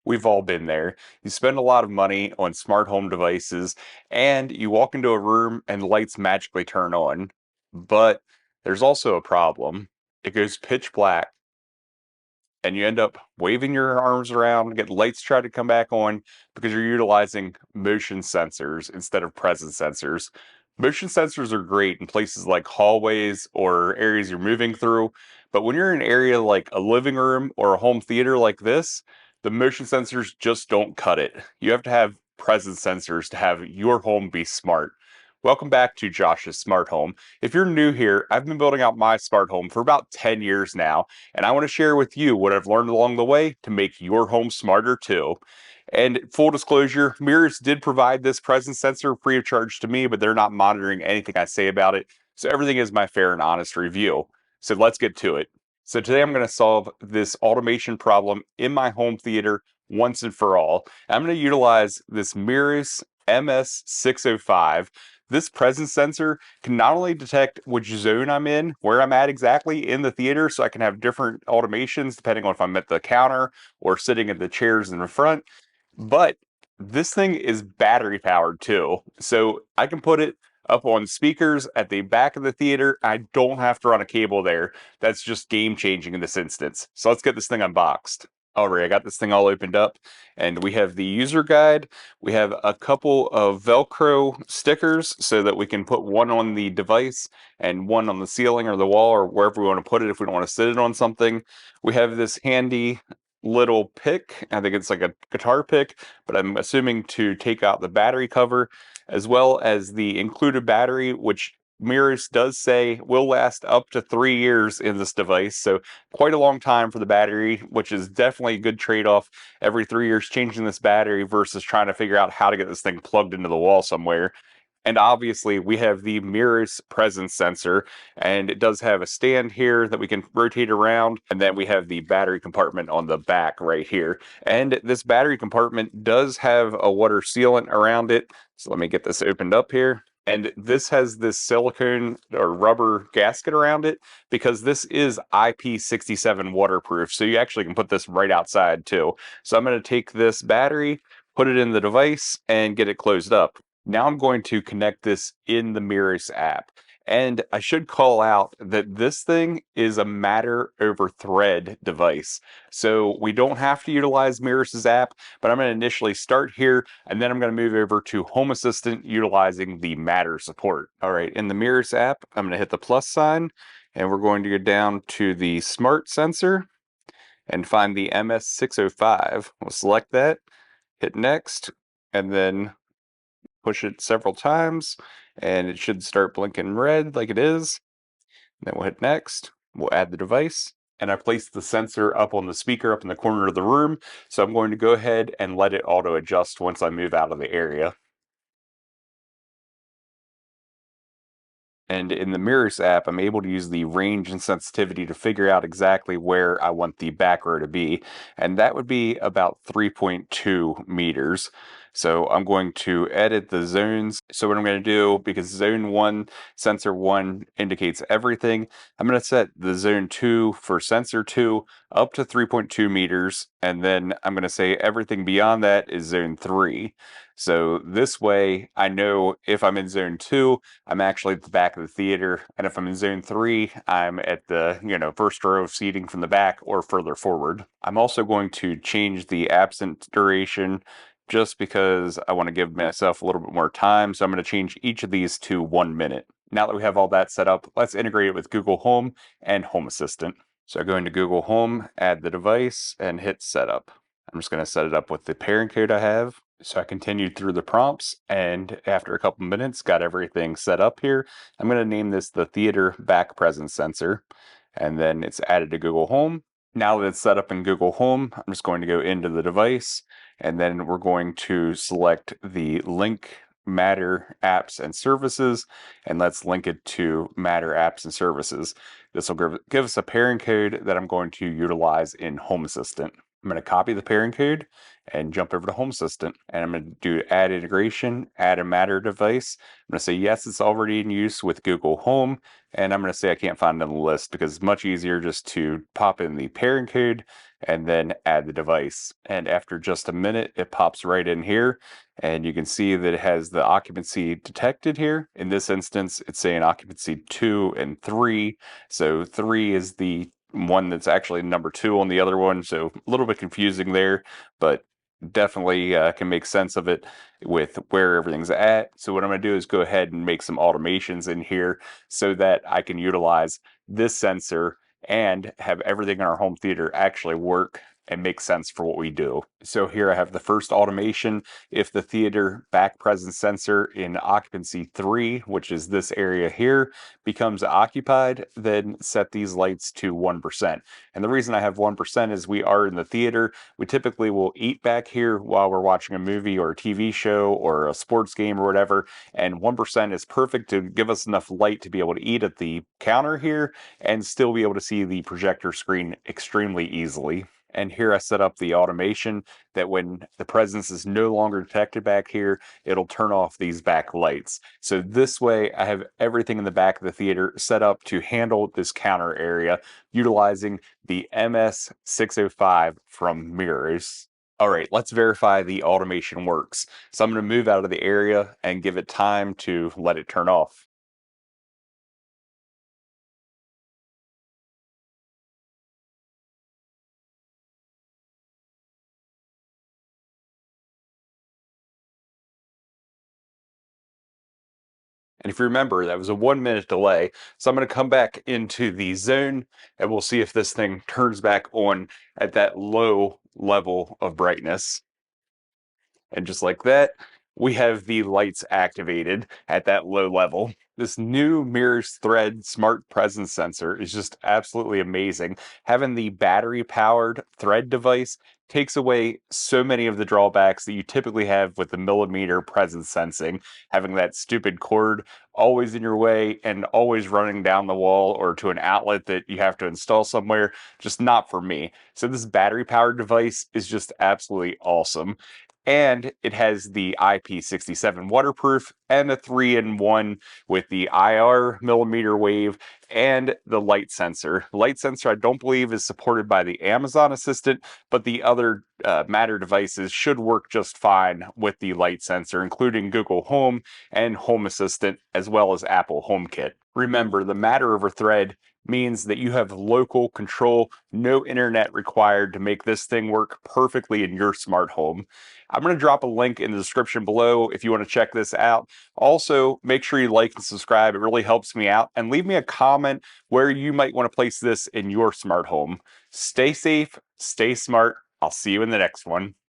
We've all been there. You spend a lot of money on smart home devices, and you walk into a room and the lights magically turn on. But there's also a problem. It goes pitch black, and you end up waving your arms around, get lights try to come back on because you're utilizing motion sensors instead of presence sensors. Motion sensors are great in places like hallways or areas you're moving through, but when you're in an area like a living room or a home theater like this, the motion sensors just don't cut it. You have to have presence sensors to have your home be smart. Welcome back to Josh's Smart Home. If you're new here, I've been building out my smart home for about 10 years now, and I want to share with you what I've learned along the way to make your home smarter too. And full disclosure, Meross did provide this presence sensor free of charge to me, but they're not monitoring anything I say about it, so everything is my fair and honest review. So let's get to it. So today I'm going to solve this automation problem in my home theater once and for all. I'm going to utilize this Meross MS605. This presence sensor can not only detect which zone I'm in, where I'm at exactly in the theater, so I can have different automations depending on if I'm at the counter or sitting at the chairs in the front, but this thing is battery powered too. So I can put it up on speakers at the back of the theater. I don't have to run a cable there. That's just game changing in this instance. So let's get this thing unboxed. All right, I got this thing all opened up, and we have the user guide. We have a couple of Velcro stickers so that we can put one on the device and one on the ceiling or the wall or wherever we want to put it if we don't want to sit it on something. We have this handy little pick. I think it's like a guitar pick, but I'm assuming to take out the battery cover, as well as the included battery, which Meross does say will last up to 3 years in this device. So quite a long time for the battery, which is definitely a good trade-off. Every 3 years changing this battery versus trying to figure out how to get this thing plugged into the wall somewhere. And obviously, we have the Meross presence sensor, and it does have a stand here that we can rotate around. And then we have the battery compartment on the back right here. And this battery compartment does have a water sealant around it. So let me get this opened up here. And this has this silicone or rubber gasket around it because this is IP67 waterproof. So you actually can put this right outside too. So I'm going to take this battery, put it in the device, and get it closed up. Now I'm going to connect this in the Meross app. And I should call out that this thing is a Matter over Thread device. So we don't have to utilize Meross's app, but I'm going to initially start here, and then I'm going to move over to Home Assistant utilizing the Matter support. All right, in the Meross app, I'm going to hit the plus sign, and we're going to go down to the Smart Sensor and find the MS605. We'll select that, hit Next, and then push it several times, and it should start blinking red like it is. Then we'll hit next. We'll add the device. And I placed the sensor up on the speaker up in the corner of the room. So I'm going to go ahead and let it auto adjust once I move out of the area. And in the Meross app, I'm able to use the range and sensitivity to figure out exactly where I want the back row to be. And that would be about 3.2 meters. So I'm going to edit the zones. So what I'm going to do, because zone 1, sensor 1 indicates everything, I'm going to set the zone 2 for sensor 2 up to 3.2 meters. And then I'm going to say everything beyond that is zone 3. So this way I know if I'm in zone 2, I'm actually at the back of the theater, and if I'm in zone 3, I'm at the, first row of seating from the back or further forward. I'm also going to change the absent duration just because I want to give myself a little bit more time, so I'm going to change each of these to 1 minute. Now that we have all that set up, let's integrate it with Google Home and Home Assistant. So I go into Google Home, add the device, and hit Setup. I'm just going to set it up with the pairing code I have. So I continued through the prompts, and after a couple minutes, got everything set up here. I'm going to name this the Theater Back Presence Sensor, and then it's added to Google Home. Now that it's set up in Google Home, I'm just going to go into the device, and then we're going to select the link Matter Apps and Services, and let's link it to Matter Apps and Services. This will give us a pairing code that I'm going to utilize in Home Assistant. I'm going to copy the pairing code and jump over to Home Assistant, and I'm going to do add integration, add a Matter device. I'm going to say yes, it's already in use with Google Home, and I'm going to say I can't find it on the list because it's much easier just to pop in the pairing code and then add the device. And after just a minute, it pops right in here, and you can see that it has the occupancy detected here. In this instance, it's saying occupancy 2 and 3. So 3 is the one that's actually number 2 on the other one, so a little bit confusing there, but definitely can make sense of it with where everything's at. So what I'm going to do is go ahead and make some automations in here so that I can utilize this sensor and have everything in our home theater actually work and make sense for what we do. So here I have the first automation. If the theater back presence sensor in occupancy 3, which is this area here, becomes occupied, then set these lights to 1%. And the reason I have 1% is we are in the theater. We typically will eat back here while we're watching a movie or a TV show or a sports game or whatever, and 1% is perfect to give us enough light to be able to eat at the counter here and still be able to see the projector screen extremely easily. And here I set up the automation that when the presence is no longer detected back here, it'll turn off these back lights. So this way I have everything in the back of the theater set up to handle this counter area utilizing the MS605 from Meross. All right, let's verify the automation works. So I'm going to move out of the area and give it time to let it turn off. And if you remember, that was a 1 minute delay. So I'm going to come back into the zone and we'll see if this thing turns back on at that low level of brightness. And just like that, we have the lights activated at that low level. This new Mirror's Thread Smart Presence Sensor is just absolutely amazing. Having the battery powered thread device takes away so many of the drawbacks that you typically have with the millimeter presence sensing. Having that stupid cord always in your way and always running down the wall or to an outlet that you have to install somewhere, just not for me. So, this battery powered device is just absolutely awesome. And it has the IP67 waterproof and a 3-in-1 with the IR millimeter wave and the light sensor. Light sensor, I don't believe, is supported by the Amazon Assistant, but the other Matter devices should work just fine with the light sensor, including Google Home and Home Assistant, as well as Apple HomeKit. Remember, the Matter over Thread means that you have local control, no internet required to make this thing work perfectly in your smart home. I'm going to drop a link in the description below if you want to check this out. Also, make sure you like and subscribe. It really helps me out. And leave me a comment where you might want to place this in your smart home. Stay safe, stay smart. I'll see you in the next one.